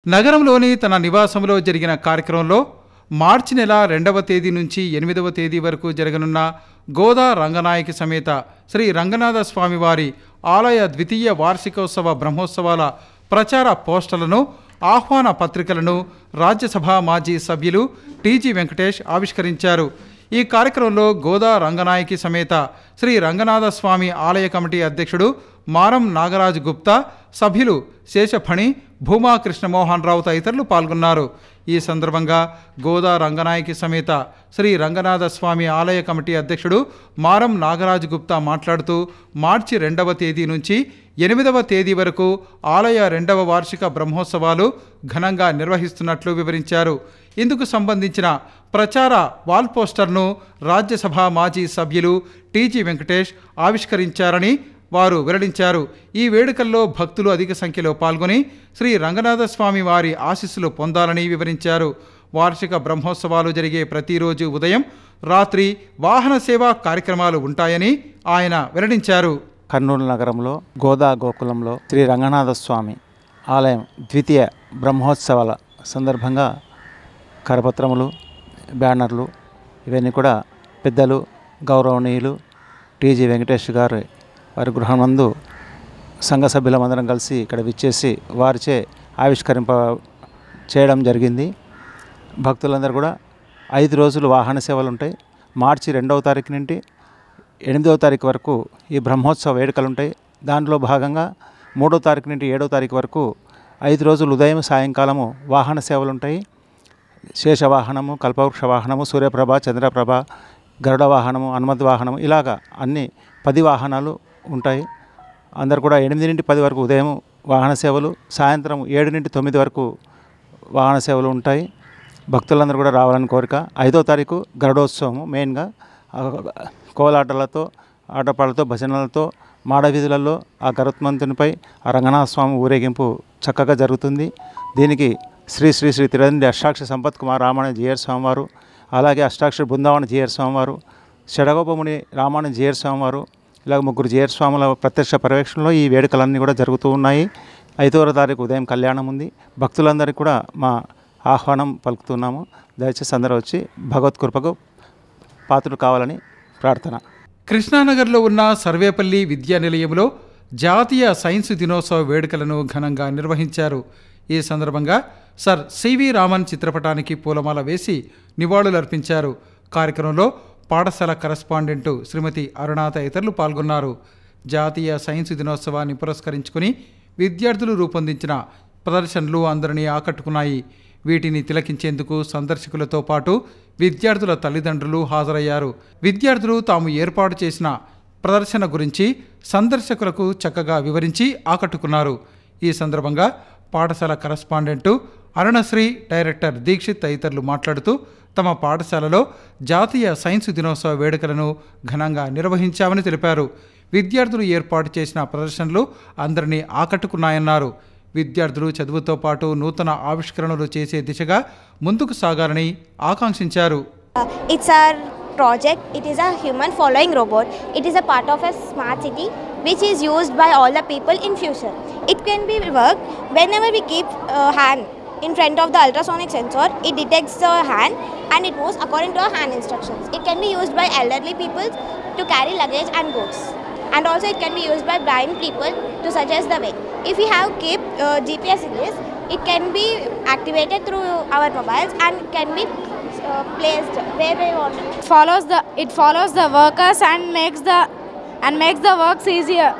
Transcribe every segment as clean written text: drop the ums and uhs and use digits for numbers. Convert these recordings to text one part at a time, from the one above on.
నగరంలోని తన నివాసంలో జరిగిన కార్యక్రమంలో మార్చి నెల 2వ తేదీ నుంచి 8వ తేదీ వరకు జరగనున్న గోదా రంగనాయకి సమేత శ్రీ రంగనాథ స్వామివారి ఆలయ ద్వితీయ వార్షికోత్సవ బ్రహ్మోత్సవాల ప్రచార పోస్టర్లను ఆహ్వాన పత్రికలను రాజ్యసభ మాజీ సభ్యులు టీజీ వెంకటేష్ ఆవిష్కరించారు. ఈ కార్యక్రమంలో గోదా రంగనాయకి సమేత శ్రీ రంగనాథ స్వామి ఆలయ కమిటీ అధ్యక్షుడు మారం నాగరాజ్ గుప్తా, సభ్యులు శేషఫణి, భూమా కృష్ణమోహన్ రావు తదితరులు పాల్గొన్నారు. ఈ సందర్భంగా గోదా రంగనాయకి సమేత శ్రీ రంగనాథ స్వామి ఆలయ కమిటీ అధ్యక్షుడు మారం నాగరాజ్ గుప్తా మాట్లాడుతూ మార్చి 2వ తేదీ నుంచి 8వ తేదీ వరకు ఆలయ 2వ వార్షిక బ్రహ్మోత్సవాలు ఘనంగా నిర్వహిస్తున్నట్లు వివరించారు. ఇందుకు సంబంధించిన ప్రచార వాల్ పోస్టర్ను రాజ్యసభ మాజీ సభ్యులు టీజీ వెంకటేష్ ఆవిష్కరించారని వారు వెల్లడించారు. ఈ వేడుకల్లో భక్తులు అధిక సంఖ్యలో పాల్గొని శ్రీ రంగనాథ స్వామి వారి ఆశీస్సులు పొందాలని వివరించారు. వార్షిక బ్రహ్మోత్సవాలు జరిగే ప్రతిరోజు ఉదయం, రాత్రి వాహన సేవా కార్యక్రమాలు ఉంటాయని ఆయన వెల్లడించారు. కర్నూలు నగరంలో గోదా గోకులంలో శ్రీ రంగనాథ స్వామి ఆలయం ద్వితీయ బ్రహ్మోత్సవాల సందర్భంగా కరపత్రములు, బ్యానర్లు ఇవన్నీ కూడా పెద్దలు గౌరవనీయులు టీజీ వెంకటేష్ గారు వారి గృహమందు సంఘ సభ్యులమందరం కలిసి ఇక్కడ విచ్చేసి వారిచే ఆవిష్కరింప చేయడం జరిగింది. భక్తులందరూ కూడా 5 రోజులు వాహన సేవలు ఉంటాయి. మార్చి 2వ తారీఖు నుండి 8వ తారీఖు వరకు ఈ బ్రహ్మోత్సవ వేడుకలు ఉంటాయి. దాంట్లో భాగంగా 3వ తారీఖు నుండి 7వ తారీఖు వరకు 5 రోజులు ఉదయం సాయంకాలము వాహన సేవలు ఉంటాయి. శేష వాహనము, కల్పవృక్ష వాహనము, సూర్యప్రభ, చంద్రప్రభ, గరుడ వాహనము, హనుమద్ వాహనము, ఇలాగా అన్ని 10 వాహనాలు ఉంటాయి. అందరు కూడా 8 నుండి 10 వరకు ఉదయం వాహన సేవలు, సాయంత్రం 7 నుండి 9 వరకు వాహన సేవలు ఉంటాయి. భక్తులందరూ కూడా రావాలని కోరిక. 5వ తారీఖు గరుడోత్సవము మెయిన్గా కోలాటలతో, ఆటపాటలతో, భజనలతో మాడవీధులలో ఆ గరుత్మంతునిపై ఆ రంగనాథ స్వామి ఊరేగింపు చక్కగా జరుగుతుంది. దీనికి శ్రీ శ్రీ శ్రీ తిరుదండి అష్టాక్ష సంపత్ కుమార్ రామాయణ జీయర్ స్వామివారు, అలాగే అష్టాక్షర బృందావన జీయర్ స్వామివారు, షడగోపముని రామాయణ జీయర్ స్వామివారు, ఇలాగ 3 జీయర్ స్వాముల ప్రత్యక్ష పర్యవేక్షణలో ఈ వేడుకలన్నీ కూడా జరుగుతూ ఉన్నాయి. 5వ తారీఖు ఉదయం కళ్యాణం ఉంది. భక్తులందరికీ కూడా మా ఆహ్వానం పలుకుతున్నాము. దయచేసి అందరూ వచ్చి భగవత్కృపకు పాత్రలు కావాలని ప్రార్థన. కృష్ణానగర్లో ఉన్న సర్వేపల్లి విద్యా నిలయంలో జాతీయ సైన్స్ దినోత్సవ వేడుకలను ఘనంగా నిర్వహించారు. ఈ సందర్భంగా సర్ సివి రామన్ చిత్రపటానికి పూలమాల వేసి నివాళులర్పించారు. కార్యక్రమంలో పాఠశాల కరస్పాండెంటు శ్రీమతి అరుణ తదితరులు పాల్గొన్నారు. జాతీయ సైన్స్ దినోత్సవాన్ని పురస్కరించుకుని విద్యార్థులు రూపొందించిన ప్రదర్శనలు అందరినీ ఆకట్టుకున్నాయి. వీటిని తిలకించేందుకు సందర్శకులతో పాటు విద్యార్థుల తల్లిదండ్రులు హాజరయ్యారు. విద్యార్థులు తాము ఏర్పాటు చేసిన ప్రదర్శన గురించి సందర్శకులకు చక్కగా వివరించి ఆకట్టుకున్నారు. ఈ సందర్భంగా పాఠశాల కరస్పాండెంటు అరుణశ్రీ, డైరెక్టర్ దీక్షిత్ తదితరులు మాట్లాడుతూ తమ పాఠశాలలో జాతీయ సైన్స్ దినోత్సవ వేడుకలను ఘనంగా నిర్వహించామని తెలిపారు. విద్యార్థులు ఏర్పాటు చేసిన ప్రదర్శనలు అందరినీ ఆకట్టుకున్నాయన్నారు. విద్యార్థులు చదువుతో పాటు నూతన ఆవిష్కరణలు చేసే దిశగా ముందుకు సాగాలని ఆకాంక్షించారు. It's our project. It is a human following robot. It is a part of a smart city which is used by all the people in future. It can be worked whenever we keep hand in front of the ultrasonic sensor. It detects the hand and it moves according to our hand instructions. It can be used by elderly people to carry luggage and goods, and also it can be used by blind people to suggest the way. If we have kept GPS in this, it can be activated through our mobiles and can be placed where we want. It follows the workers and makes the works easier.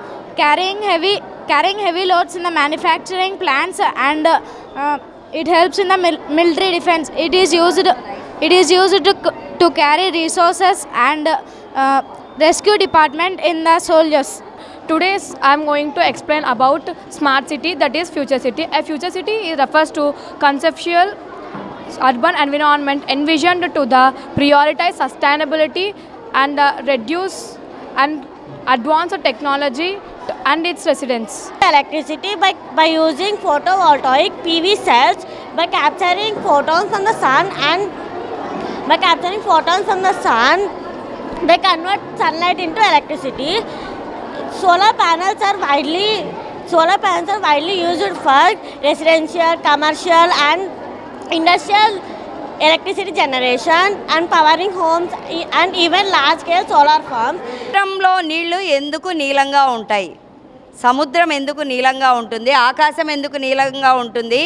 Carrying heavy loads in the manufacturing plants, and it helps in the military defense. It is used to carry resources and rescue department in the soldiers. Today I am going to explain about smart city, that is future city. A future city refers to conceptual urban environment envisioned to the prioritize sustainability and reduce and advance technology and its residents. Electricity by using photovoltaic PV cells, by capturing photons from the sun, they convert sunlight into electricity. Solar panels are widely Solar panels are widely used for residential, commercial and industrial electricity generation and powering homes and even large scale solar farms. సముద్రంలో నీళ్లు ఎందుకు నీలంగా ఉంటాయి? సముద్రం ఎందుకు నీలంగా ఉంటుంది? ఆకాశం ఎందుకు నీలంగా ఉంటుంది?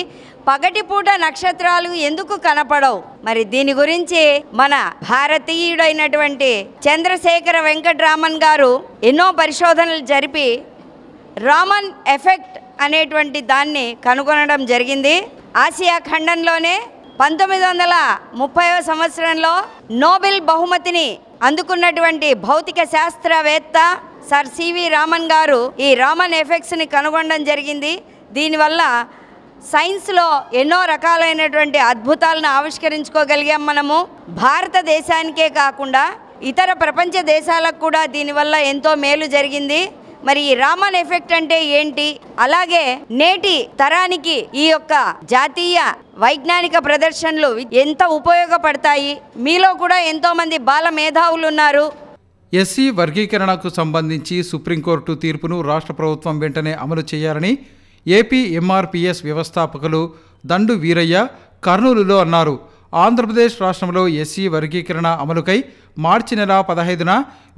పగటిపూట నక్షత్రాలు ఎందుకు కనపడవు? మరి దీని గురించి మన భారతీయుడైనటువంటి చంద్రశేఖర వెంకటరామన్ గారు ఎన్నో పరిశోధనలు జరిపి రామన్ ఎఫెక్ట్ అనేటువంటి దాన్ని కనుగొనడం జరిగింది. ఆసియా ఖండంలోనే 1930వ సంవత్సరంలో నోబెల్ బహుమతిని అందుకున్నటువంటి భౌతిక శాస్త్రవేత్త సర్ సివి రామన్ గారు ఈ రామన్ ఎఫెక్ట్స్ని కనుగొనడం జరిగింది. దీనివల్ల సైన్స్లో ఎన్నో రకాలైనటువంటి అద్భుతాలను ఆవిష్కరించుకోగలిగాం మనము. భారతదేశానికే కాకుండా ఇతర ప్రపంచ దేశాలకు కూడా దీనివల్ల ఎంతో మేలు జరిగింది. మరి ఈ రామన్ ఎఫెక్ట్ అంటే ఏంటి? అలాగే నేటి తరానికి ఈ యొక్క జాతీయ వైజ్ఞానిక ప్రదర్శనలు ఎంత ఉపయోగపడతాయి? మీలో కూడా ఎంతోమంది బాల మేధావులు ఉన్నారు. ఎస్సీ వర్గీకరణకు సంబంధించి సుప్రీంకోర్టు తీర్పును రాష్ట్ర ప్రభుత్వం వెంటనే అమలు చేయాలని ఏపీ ఎంఆర్పీఎస్ వ్యవస్థాపకులు దండు వీరయ్య కర్నూలులో అన్నారు. ఆంధ్రప్రదేశ్ రాష్ట్రంలో ఎస్సీ వర్గీకరణ అమలుకై మార్చి నెల 15న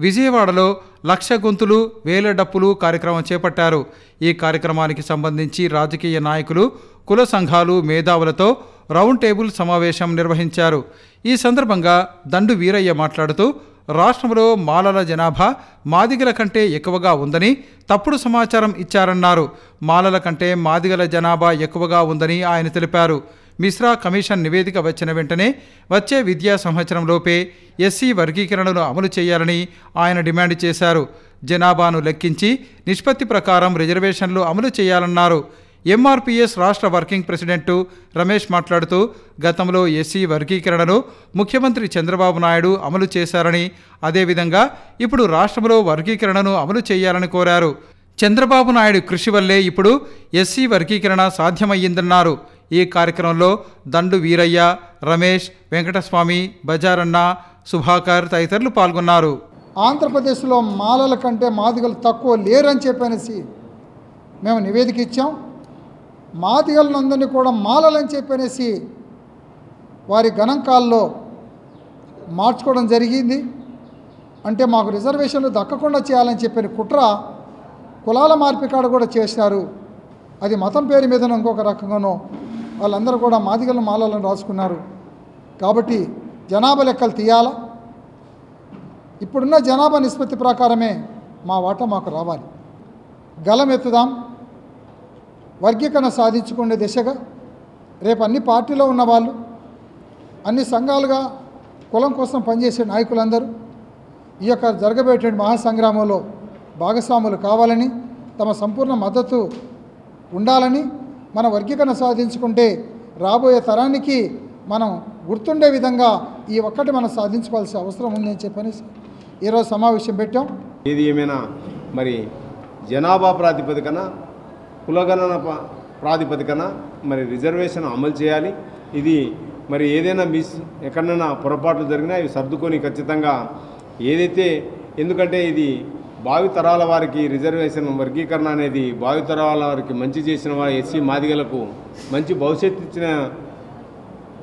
విజయవాడలో 1,00,000 గొంతులు వేల డప్పులు కార్యక్రమం చేపట్టారు. ఈ కార్యక్రమానికి సంబంధించి రాజకీయ నాయకులు, కుల సంఘాలు, మేధావులతో రౌండ్ టేబుల్ సమావేశం నిర్వహించారు. ఈ సందర్భంగా దండు వీరయ్య మాట్లాడుతూ రాష్ట్రంలో మాలల జనాభా మాదిగల కంటే ఎక్కువగా ఉందని తప్పుడు సమాచారం ఇచ్చారన్నారు. మాలల కంటే మాదిగల జనాభా ఎక్కువగా ఉందని ఆయన తెలిపారు. మిశ్రా కమిషన్ నివేదిక వచ్చిన వెంటనే వచ్చే విద్యా సంవత్సరంలోపే ఎస్సీ వర్గీకరణను అమలు చేయాలని ఆయన డిమాండ్ చేశారు. జనాభాను లెక్కించి నిష్పత్తి ప్రకారం రిజర్వేషన్లు అమలు చేయాలన్నారు. ఎంఆర్పీఎస్ రాష్ట్ర వర్కింగ్ ప్రెసిడెంట్ రమేష్ మాట్లాడుతూ గతంలో ఎస్సీ వర్గీకరణను ముఖ్యమంత్రి చంద్రబాబు నాయుడు అమలు చేశారని, అదేవిధంగా ఇప్పుడు రాష్ట్రంలో వర్గీకరణను అమలు చేయాలని కోరారు. చంద్రబాబు నాయుడు కృషి వల్లే ఇప్పుడు ఎస్సీ వర్గీకరణ సాధ్యమయ్యిందన్నారు. ఈ కార్యక్రమంలో దండు వీరయ్య, రమేష్, వెంకటస్వామి, బజారన్న, సుభాకర్ తదితరులు పాల్గొన్నారు. ఆంధ్రప్రదేశ్లో మాలల కంటే మాదిగలు తక్కువ లేరని చెప్పనేసి మేము నివేదిక ఇచ్చాం. మాదిగలందరినీ కూడా మాలలని చెప్పనేసి వారి గణాంకాల్లో మార్చుకోవడం జరిగింది. అంటే మాకు రిజర్వేషన్లు దక్కకుండా చేయాలని చెప్పిన కుట్ర కులాల మార్పికాడ కూడా చేశారు. అది మతం పేరు మీద ఇంకొక రకంగానో వాళ్ళందరూ కూడా మాదిగలను మాలలను రాసుకున్నారు. కాబట్టి జనాభా లెక్కలు తీయాలా. ఇప్పుడున్న జనాభా నిష్పత్తి ప్రకారమే మా వాటా మాకు రావాలి. గలమెత్తుదాం, వర్గీకరణ సాధించుకునే దిశగా రేపు అన్ని పార్టీలో ఉన్న వాళ్ళు, అన్ని సంఘాలుగా కులం కోసం పనిచేసే నాయకులందరూ ఈ యొక్క జరగబోయేటువంటి మహాసంగ్రామంలో భాగస్వాములు కావాలని, తమ సంపూర్ణ మద్దతు ఉండాలని, మన వర్గీకరణ సాధించుకుంటే రాబోయే తరానికి మనం గుర్తుండే విధంగా ఈ ఒక్కటి మనం సాధించుకోవాల్సిన అవసరం ఉందని చెప్పని ఈరోజు సమావేశం పెట్టాం. ఏది ఏమైనా మరి జనాభా ప్రాతిపదికన, కులగణన ప్రాతిపదికన మరి రిజర్వేషన్ అమలు చేయాలి. ఇది మరి ఏదైనా ఎక్కడైనా పొరపాట్లు జరిగినా ఇవి సర్దుకొని ఖచ్చితంగా ఏదైతే, ఎందుకంటే ఇది భావితరాల వారికి రిజర్వేషన్ వర్గీకరణ అనేది భావితరాల వారికి మంచి చేసిన వారి ఎస్సీ మాదిగలకు మంచి భవిష్యత్తు ఇచ్చిన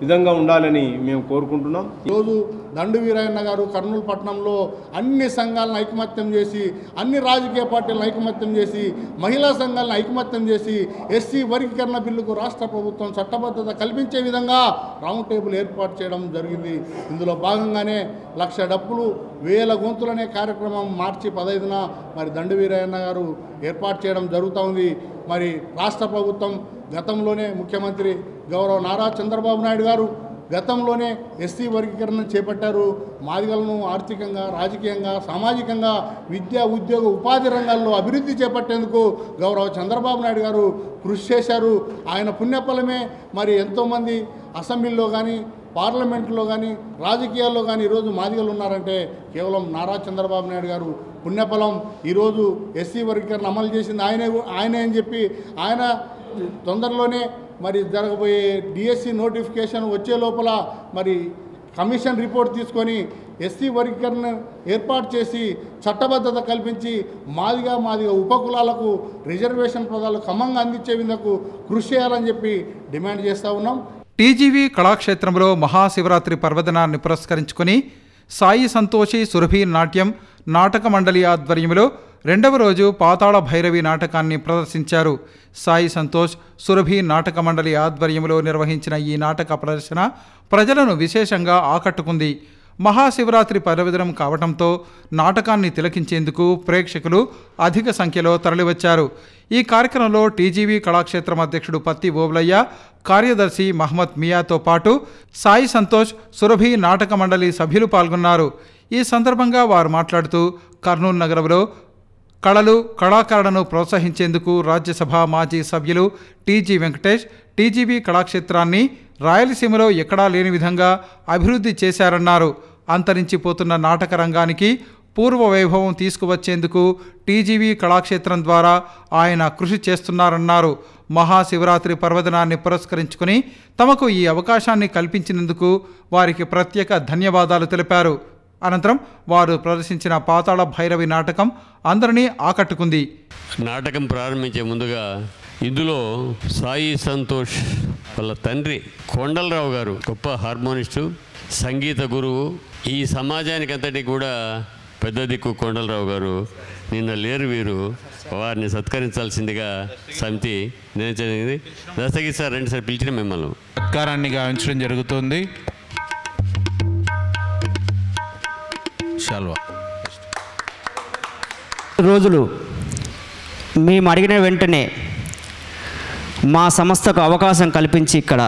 విధంగా ఉండాలని మేము కోరుకుంటున్నాం. ఈరోజు దండు వీరయ్య గారు కర్నూలు పట్టణంలో అన్ని సంఘాలను ఐకమత్యం చేసి, అన్ని రాజకీయ పార్టీలను ఐకమత్యం చేసి, మహిళా సంఘాలను ఐకమత్యం చేసి ఎస్సీ వర్గీకరణ బిల్లుకు రాష్ట్ర ప్రభుత్వం చట్టబద్ధత కల్పించే విధంగా రౌండ్ టేబుల్ ఏర్పాటు చేయడం జరిగింది. ఇందులో భాగంగానే 1,00,000 డప్పులు 1000 గొంతులనే కార్యక్రమం మార్చి 15న మరి దండు వీరయ్య గారు ఏర్పాటు చేయడం జరుగుతోంది. మరి రాష్ట్ర ప్రభుత్వం గతంలోనే ముఖ్యమంత్రి గౌరవ నారా చంద్రబాబు నాయుడు గారు గతంలోనే ఎస్సీ వర్గీకరణ చేపట్టారు. మాదిగలను ఆర్థికంగా, రాజకీయంగా, సామాజికంగా, విద్యా, ఉద్యోగ, ఉపాధి రంగాల్లో అభివృద్ధి చేపట్టేందుకు గౌరవ చంద్రబాబు నాయుడు గారు కృషి చేశారు. ఆయన పుణ్యఫలమే మరి ఎంతోమంది అసెంబ్లీలో కానీ, పార్లమెంట్లో కానీ, రాజకీయాల్లో కానీ ఈరోజు మాదిగలు ఉన్నారంటే కేవలం నారా చంద్రబాబు నాయుడు గారు పుణ్యఫలం. ఈరోజు ఎస్సీ వర్గీకరణ అమలు చేసింది ఆయనే అని చెప్పి ఆయన తొందరలోనే మరి జరగబోయే డిఎస్సి నోటిఫికేషన్ వచ్చే లోపల మరి కమిషన్ రిపోర్ట్ తీసుకొని ఎస్సీ వర్గీకరణ ఏర్పాటు చేసి చట్టబద్ధత కల్పించి మాదిగా ఉపకులాలకు రిజర్వేషన్ పదాలు క్రమంగా అందించే విధంగా కృషి చేయాలని చెప్పి డిమాండ్ చేస్తూ ఉన్నాం. టీజీవీ కళాక్షేత్రంలో మహాశివరాత్రి పర్వదినాన్ని పురస్కరించుకుని సాయి సంతోషి సురభి నాట్యం నాటక మండలి ఆధ్వర్యంలో రెండవ రోజు పాతాళ భైరవి నాటకాన్ని ప్రదర్శించారు. సాయి సంతోష్ సురభి నాటక మండలి ఆధ్వర్యంలో నిర్వహించిన ఈ నాటక ప్రదర్శన ప్రజలను విశేషంగా ఆకట్టుకుంది. మహాశివరాత్రి పర్వదినం కావడంతో నాటకాన్ని తిలకించేందుకు ప్రేక్షకులు అధిక సంఖ్యలో తరలివచ్చారు. ఈ కార్యక్రమంలో టీజీవీ కళాక్షేత్రం అధ్యక్షుడు పత్తి ఓబులయ్య, కార్యదర్శి మహమ్మద్ మియాతో పాటు సాయి సంతోష్ సురభి నాటక మండలి సభ్యులు పాల్గొన్నారు. ఈ సందర్భంగా వారు మాట్లాడుతూ కర్నూలు నగరంలో కళలు కళాకారులను ప్రోత్సహించేందుకు రాజ్యసభ మాజీ సభ్యులు టీజీ వెంకటేష్ టీజీవీ కళాక్షేత్రాన్ని రాయలసీమలో ఎక్కడా లేని విధంగా అభివృద్ధి చేశారన్నారు. అంతరించిపోతున్న నాటక రంగానికి పూర్వ వైభవం తీసుకువచ్చేందుకు టీజీవీ కళాక్షేత్రం ద్వారా ఆయన కృషి చేస్తున్నారన్నారు. మహాశివరాత్రి పర్వదినాన్ని పురస్కరించుకుని తమకు ఈ అవకాశాన్ని కల్పించినందుకు వారికి ప్రత్యేక ధన్యవాదాలు తెలిపారు. అనంతరం వారు ప్రదర్శించిన పాతాళ భైరవి నాటకం అందరినీ ఆకట్టుకుంది. నాటకం ప్రారంభించే ముందుగా ఇందులో సాయి సంతోష్ వాళ్ళ తండ్రి కొండలరావు గారు గొప్ప హార్మోనిస్టు, సంగీత గురువు. ఈ సమాజానికి అంతటి కూడా పెద్ద దిక్కు కొండలరావు గారు. నిన్న లేరు వీరు, వారిని సత్కరించాల్సిందిగా సమితి నిర్ణయించింది. దస్తగిరి సార్ రెండు సార్ పిలిచిన మిమ్మల్ని సత్కారాన్ని గావించడం జరుగుతుంది. రోజులు మేము అడిగిన వెంటనే మా సంస్థకు అవకాశం కల్పించి ఇక్కడ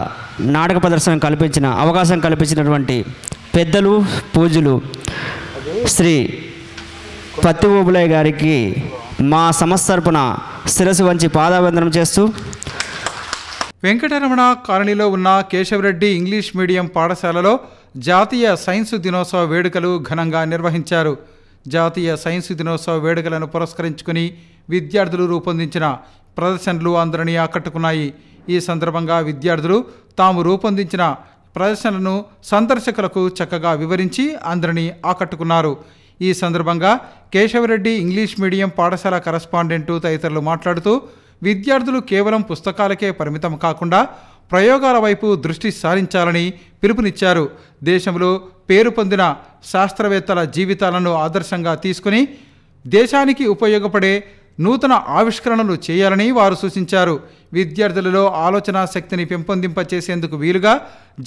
నాటక ప్రదర్శన అవకాశం కల్పించినటువంటి పెద్దలు పూజలు శ్రీ పత్తి ఓబులయ్య గారికి మా సంస్థ తరపున శిరస్సు వంచి పాదావందనం చేస్తూ, వెంకటరమణ కాలనీలో ఉన్న కేశవరెడ్డి ఇంగ్లీష్ మీడియం పాఠశాలలో జాతీయ సైన్సు దినోత్సవ వేడుకలు ఘనంగా నిర్వహించారు. జాతీయ సైన్సు దినోత్సవ వేడుకలను పురస్కరించుకుని విద్యార్థులు రూపొందించిన ప్రదర్శనలు అందరినీ ఆకట్టుకున్నాయి. ఈ సందర్భంగా విద్యార్థులు తాము రూపొందించిన ప్రదర్శనలను సందర్శకులకు చక్కగా వివరించి అందరినీ ఆకట్టుకున్నారు. ఈ సందర్భంగా కేశవరెడ్డి ఇంగ్లీష్ మీడియం పాఠశాల కరస్పాండెంటు తదితరులు మాట్లాడుతూ విద్యార్థులు కేవలం పుస్తకాలకే పరిమితం కాకుండా ప్రయోగాల వైపు దృష్టి సారించాలని పిలుపునిచ్చారు. దేశంలో పేరు పొందిన శాస్త్రవేత్తల జీవితాలను ఆదర్శంగా తీసుకుని దేశానికి ఉపయోగపడే నూతన ఆవిష్కరణలు చేయాలని వారు సూచించారు. విద్యార్థులలో ఆలోచన శక్తిని పెంపొందింపచేసేందుకు వీలుగా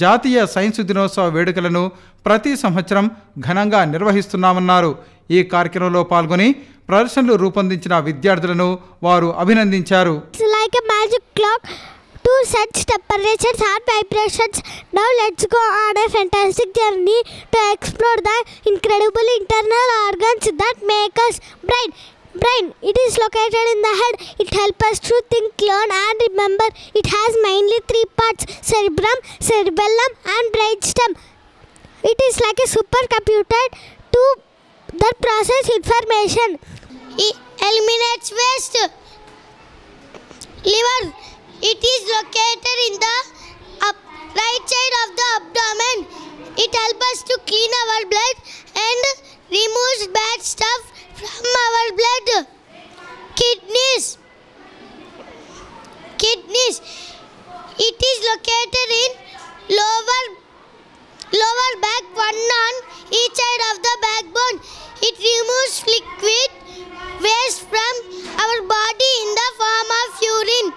జాతీయ సైన్సు దినోత్సవ వేడుకలను ప్రతి సంవత్సరం ఘనంగా నిర్వహిస్తున్నామన్నారు. ఈ కార్యక్రమంలో పాల్గొని ప్రదర్శనలు రూపొందించిన విద్యార్థులను వారు అభినందించారు. To such temperatures and vibrations, now let's go on a fantastic journey to explore the incredible internal organs that make us brain. It is located in the head. It helps us to think, learn and remember. It has mainly 3 parts: cerebrum, cerebellum and brainstem. It is like a supercomputer that process information. It eliminates waste. Liver. It is located in the right side of the abdomen. It helps us to clean our blood and removes bad stuff from our blood. Kidneys. It is located in lower back, one on each side of the backbone. It removes liquid waste from our body in the form of urine.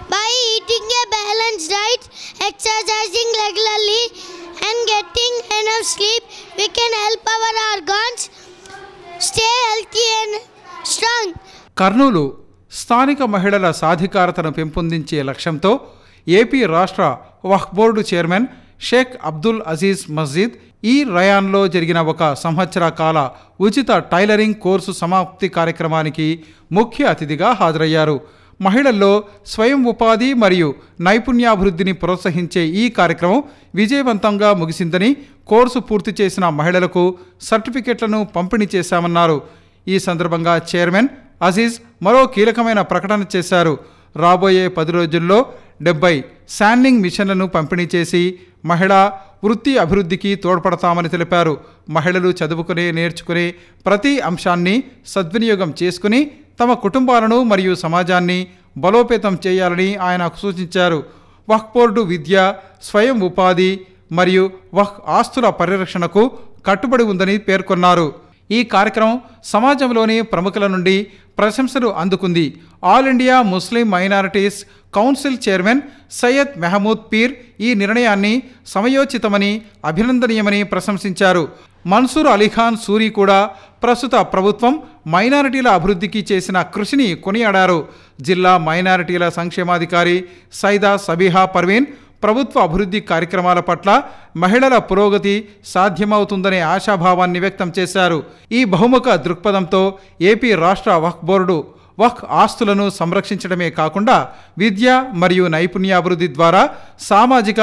By eating a balanced diet, exercising regularly and getting enough sleep, we can help our organs stay healthy and strong. Kurnool స్థానిక మహిళల సాధికారతను పెంపొందించే లక్ష్యంతో AP రాష్ట్ర వక్ఫ్ board chairman Sheikh Abdul Aziz మస్జిద్ ఈ రయాన్లో జరిగిన ఒక సంవత్సర కాల ఉచిత టైలరింగ్ కోర్సు సమాప్తి కార్యక్రమానికి ముఖ్య అతిథిగా హాజరయ్యారు. మహిళల్లో స్వయం ఉపాధి మరియు నైపుణ్యాభివృద్ధిని ప్రోత్సహించే ఈ కార్యక్రమం విజయవంతంగా ముగిసిందని, కోర్సు పూర్తి చేసిన మహిళలకు సర్టిఫికెట్లను పంపిణీ చేశామన్నారు. ఈ సందర్భంగా చైర్మన్ అజీజ్ మరో కీలకమైన ప్రకటన చేశారు. రాబోయే 10 రోజుల్లో 70 శాండ్లింగ్ మిషన్లను పంపిణీ చేసి మహిళా వృత్తి అభివృద్ధికి తోడ్పడతామని తెలిపారు. మహిళలు చదువుకునే నేర్చుకునే ప్రతి అంశాన్ని సద్వినియోగం చేసుకుని తమ కుటుంబాలను మరియు సమాజాన్ని బలోపేతం చేయాలని ఆయన సూచించారు. వక్ఫ్ బోర్డు విద్య, స్వయం ఉపాధి మరియు వక్ఫ్ ఆస్తుల పరిరక్షణకు కట్టుబడి ఉందని పేర్కొన్నారు. ఈ కార్యక్రమం సమాజంలోని ప్రముఖుల నుండి ప్రశంసలు అందుకుంది. All India Muslim minorities council chairman Syed Mehmood peer ఈ నిర్ణయాన్ని సమయోచితమని, అభినందనీయమని ప్రశంసించారు. మన్సూర్ అలీఖాన్ సూరి కూడా ప్రస్తుత ప్రభుత్వం మైనారిటీల అభివృద్ధికి చేసిన కృషిని కొనియాడారు. జిల్లా మైనారిటీల సంక్షేమాధికారి సైదా సబీహా పర్వీన్ ప్రభుత్వ అభివృద్ధి కార్యక్రమాల పట్ల మహిళల పురోగతి సాధ్యమవుతుందనే ఆశాభావాన్ని వ్యక్తం చేశారు. ఈ బహుముఖ దృక్పథంతో ఏపీ రాష్ట్ర వక్ఫ్ బోర్డు వక్ఫ్ ఆస్తులను సంరక్షించడమే కాకుండా విద్య మరియు నైపుణ్యాభివృద్ధి ద్వారా సామాజిక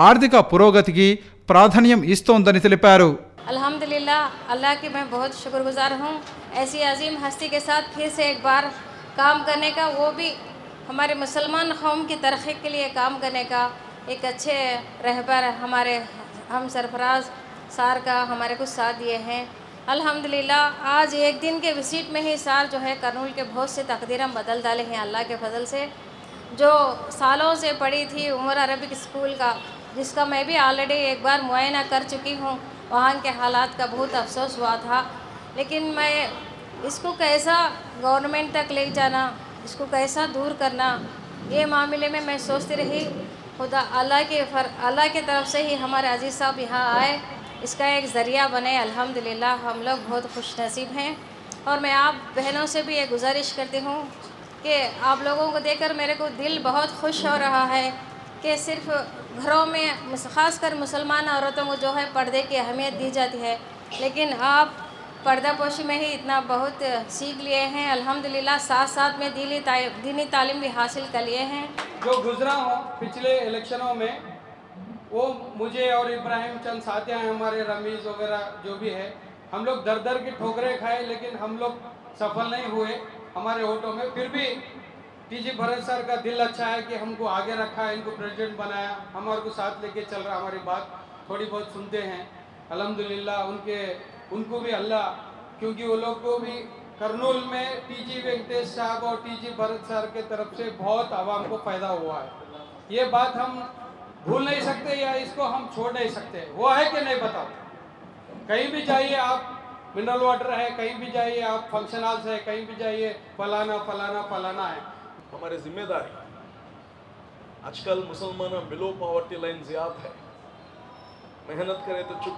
ఆర్థిక పురోగతికి ప్రాధాన్యం ఇస్తోందని తెలిపారు. अल्हम्दुलिल्लाह, अल्लाह की मैं बहुत शुक्रगुजार हूँ ऐसी अजीम हस्ती के साथ फिर से एक बार काम करने का, वो भी हमारे मुसलमान कौम की तरक्की के लिए काम करने का। एक अच्छे रहबर हमारे हम सरफराज सार का हमारे को साथ दिए हैं। अल्हम्दुलिल्लाह, आज एक दिन के विजिट में ही सार जो है कर्नूल के बहुत से तकदीरें बदल डाले हैं अल्लाह के फजल से। जो सालों से पढ़ी थी उमर अरबिक स्कूल का, जिसका मैं भी ऑलरेडी एक बार मुआयना कर चुकी हूँ, वहाँ के हालात का बहुत अफसोस हुआ था। लेकिन मैं इसको कैसा गवर्नमेंट तक ले जाना, इसको कैसा दूर करना, ये मामले में मैं सोचती रही। खुदा अल्लाह के तरफ से ही हमारे अजीज़ साहब यहाँ आए, इसका एक ज़रिया बने। अल्हम्दुलिल्लाह, हम लोग बहुत खुश नसीब हैं। और मैं आप बहनों से भी ये गुजारिश करती हूँ कि आप लोगों को देखकर मेरे को दिल बहुत खुश हो रहा है कि सिर्फ घरों में ख़ासकर मुसलमान औरतों को जो है पर्दे की अहमियत दी जाती है, लेकिन आप पर्दा पोशी में ही इतना बहुत सीख लिए हैं। अल्हम्दुलिल्लाह, साथ साथ में दीनी तालीम भी हासिल कर लिए हैं। जो गुजरा हूँ पिछले इलेक्शनों में, वो मुझे और इब्राहिम चंद साथियाँ हैं हमारे, रमीज़ वगैरह जो भी है, हम लोग दर दर की ठोकरें खाए, लेकिन हम लोग सफल नहीं हुए हमारे वोटों में। फिर भी टीजी भरत सर का दिल अच्छा है कि हमको आगे रखा, इनको प्रेसिडेंट बनाया, हमारे को साथ लेके चल रहा, हमारी बात थोड़ी बहुत सुनते हैं। अल्हम्दुलिल्लाह, उनको भी अल्लाह, क्योंकि वो लोग को भी कर्नूल में टीजी वेंकटेश साहब और टीजी भरत सर के तरफ से बहुत आवाम को फ़ायदा हुआ है। ये बात हम भूल नहीं सकते या इसको हम छोड़ नहीं सकते। वो है कि नहीं बताओ? कहीं भी जाइए आप, मिनरल वाटर है, कहीं भी जाइए आप, फंक्शन हॉल्स है, कहीं भी जाइए, फलाना फलाना फलाना है। हमारी जिम्मेदारी, आजकल मुसलमान बिलो पॉवर्टी लाइन ज़्यादा है, मेहनत करे तो चुप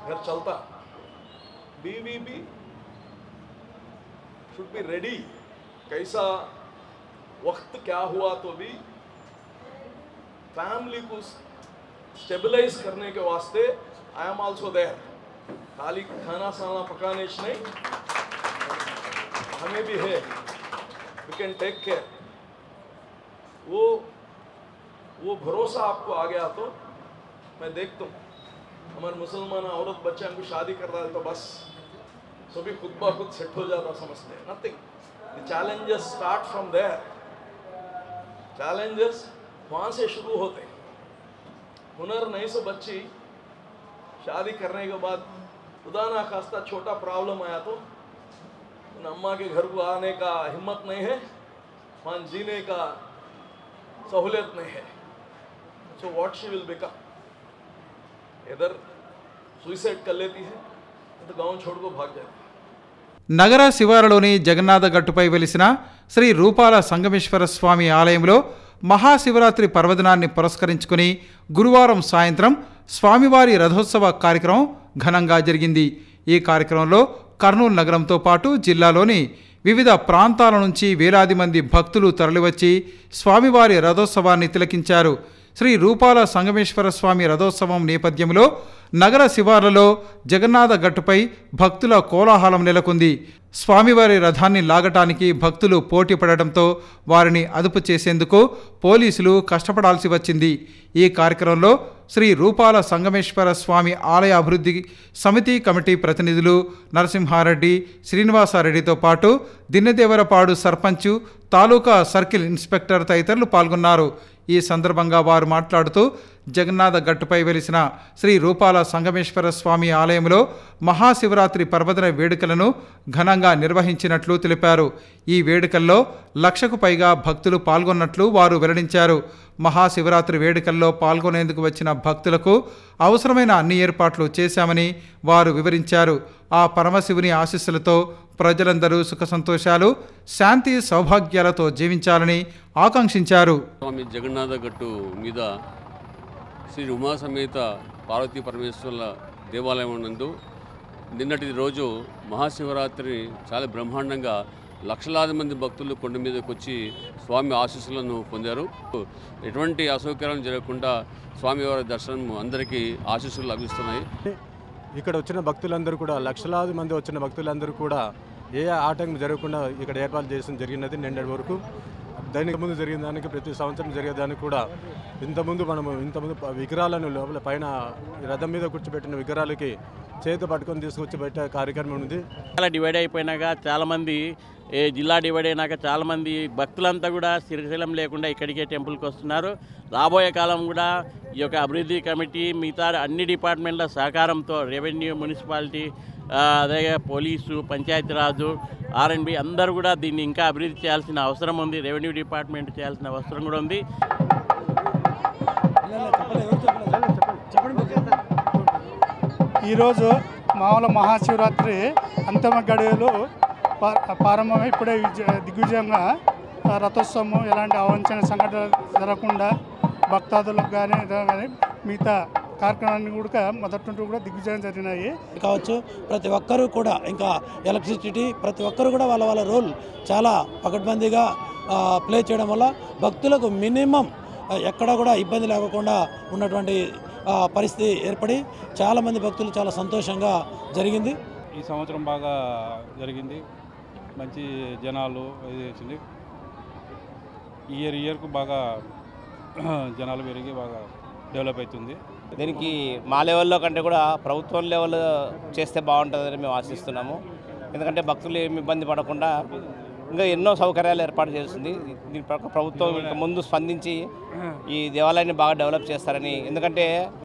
घर चलता। बीवी भी शुड बी रेडी, कैसा वक्त क्या हुआ तो भी फैमिली को स्टेबलाइज करने के वास्ते आई एम आल्सो देयर। खाली खाना साना पकाने से नहीं, हमें भी है, वी कैन टेक केयर। वो भरोसा आपको आ गया तो मैं देखता हूँ हमारे मुसलमान औरत बच्चे हमको शादी कर रहा है तो बस सभी खुद ब खुद सेट हो जाता समझते हैं। Nothing, the challenges start from there, challenges वहाँ से शुरू होते। हुनर नहीं से बच्ची शादी करने के बाद खुदा ना खास्ता छोटा प्रॉब्लम आया तो उन अम्मा के घर को आने का हिम्मत नहीं है, वहाँ जीने का सहूलियत नहीं है। So what she will become, इधर सुसाइड कर लेती है तो गांव छोड़ को भाग जाती है। నగర శివారులోని జగన్నాథ గట్టుపై వెలిసిన శ్రీ రూపాల సంగమేశ్వర స్వామి ఆలయంలో మహాశివరాత్రి పర్వదినాన్ని పురస్కరించుకుని గురువారం సాయంత్రం స్వామివారి రథోత్సవ కార్యక్రమం ఘనంగా జరిగింది. ఈ కార్యక్రమంలో కర్నూలు నగరంతో పాటు జిల్లాలోని వివిధ ప్రాంతాల నుంచి వేలాది మంది భక్తులు తరలివచ్చి స్వామివారి రథోత్సవాన్ని తిలకించారు. శ్రీ రూపాల సంగమేశ్వర స్వామి రథోత్సవం నేపథ్యంలో నగర శివార్లలో జగన్నాథ గట్టుపై భక్తుల కోలాహలం నెలకొంది. స్వామివారి రథాన్ని లాగటానికి భక్తులు పోటీ పడటంతో వారిని అదుపు చేసేందుకు పోలీసులు కష్టపడాల్సి వచ్చింది. ఈ కార్యక్రమంలో శ్రీ రూపాల సంగమేశ్వర స్వామి ఆలయ అభివృద్ధి సమితి కమిటీ ప్రతినిధులు నరసింహారెడ్డి, శ్రీనివాసారెడ్డితో పాటు దిన్నెదేవరపాడు సర్పంచు, తాలూకా సర్కిల్ ఇన్స్పెక్టర్ తదితరులు పాల్గొన్నారు. ఈ సందర్భంగా వారు మాట్లాడుతూ జగన్నాథ గట్టుపై వెలిసిన శ్రీ రూపాల సంగమేశ్వర స్వామి ఆలయంలో మహాశివరాత్రి పర్వదిన వేడుకలను ఘనంగా నిర్వహించినట్లు తెలిపారు. ఈ వేడుకల్లో 1,00,000కు పైగా భక్తులు పాల్గొన్నట్లు వారు వెల్లడించారు. మహాశివరాత్రి వేడుకల్లో పాల్గొనేందుకు వచ్చిన భక్తులకు అవసరమైన అన్ని ఏర్పాట్లు చేశామని వారు వివరించారు. ఆ పరమశివుని ఆశీస్సులతో ప్రజలందరూ సుఖ సంతోషాలు, శాంతి సౌభాగ్యాలతో జీవించాలని ఆకాంక్షించారు. స్వామి జగన్నాథ గట్టు మీద శ్రీ ఉమా సమేత పార్వతీ పరమేశ్వరుల దేవాలయం నందు నిన్నటి రోజు మహాశివరాత్రి చాలా బ్రహ్మాండంగా లక్షలాది మంది భక్తులు కొండ మీదకి వచ్చి స్వామి ఆశీస్సులను పొందారు. ఎటువంటి అసౌకర్యం జరగకుండా స్వామివారి దర్శనం అందరికీ ఆశీస్సులు లభిస్తున్నాయి. ఇక్కడ వచ్చిన భక్తులందరూ కూడా లక్షలాది మంది వచ్చిన భక్తులందరూ కూడా ఏ ఆటంకం జరగకుండా ఇక్కడ ఏర్పాటు చేయడం జరిగినది. నిన్నటి వరకు దానికి ముందు జరిగిన దానికి ప్రతి సంవత్సరం జరిగేదానికి కూడా ఇంతకుముందు విగ్రహాలను లోపల పైన రథం మీద కూర్చోబెట్టిన విగ్రహాలకి చేతి పట్టుకొని తీసుకొచ్చి పెట్టే కార్యక్రమం ఉంది. చాలా డివైడ్ అయిపోయినాక చాలామంది జిల్లా డివైడ్ అయినాక చాలామంది భక్తులంతా కూడా శ్రీశైలం లేకుండా ఇక్కడికే టెంపుల్కి వస్తున్నారు. రాబోయే కాలం కూడా ఈ యొక్క అభివృద్ధి కమిటీ మిగతా అన్ని డిపార్ట్మెంట్ల సహకారంతో రెవెన్యూ, మున్సిపాలిటీ, అదే పోలీసు, పంచాయతీరాజు, R&B అందరూ కూడా దీన్ని ఇంకా అభివృద్ధి చేయాల్సిన అవసరం ఉంది. రెవెన్యూ డిపార్ట్మెంట్ చేయాల్సిన అవసరం కూడా ఉంది. ఈరోజు మామూలు మహాశివరాత్రి అంతిమ గడియలు ప్రారంభమై ఇప్పుడే దిగ్విజయంగా రథోత్సవం ఎలాంటి అవాంఛన సంఘటన జరగకుండా భక్తాదులకు కానీ మిగతా కార్యక్రమాన్ని కూడా మొదటి నుండి కూడా దిగ్విజయం జరిగినాయి కావచ్చు. ప్రతి ఒక్కరూ కూడా ఇంకా ఎలక్ట్రిసిటీ ప్రతి ఒక్కరూ కూడా వాళ్ళ రోల్ చాలా పకడ్బందీగా ప్లే చేయడం వల్ల భక్తులకు మినిమం ఎక్కడ కూడా ఇబ్బంది లేకుండా ఉన్నటువంటి పరిస్థితి ఏర్పడి చాలామంది భక్తులు చాలా సంతోషంగా జరిగింది. ఈ సంవత్సరం బాగా జరిగింది, మంచి జనాలు ఇది వచ్చింది. ఇయర్కు బాగా జనాలు పెరిగి బాగా డెవలప్ అవుతుంది. దీనికి మా లెవెల్లో కంటే కూడా ప్రభుత్వం లెవెల్ చేస్తే బాగుంటుందని మేము ఆశిస్తున్నాము. ఎందుకంటే భక్తులు ఏమి ఇబ్బంది పడకుండా ఇంకా ఎన్నో సౌకర్యాలు ఏర్పాటు చేస్తుంది. దీని ప్రకారం ప్రభుత్వం ఇంకా ముందు స్పందించి ఈ దేవాలయాన్ని బాగా డెవలప్ చేస్తారని, ఎందుకంటే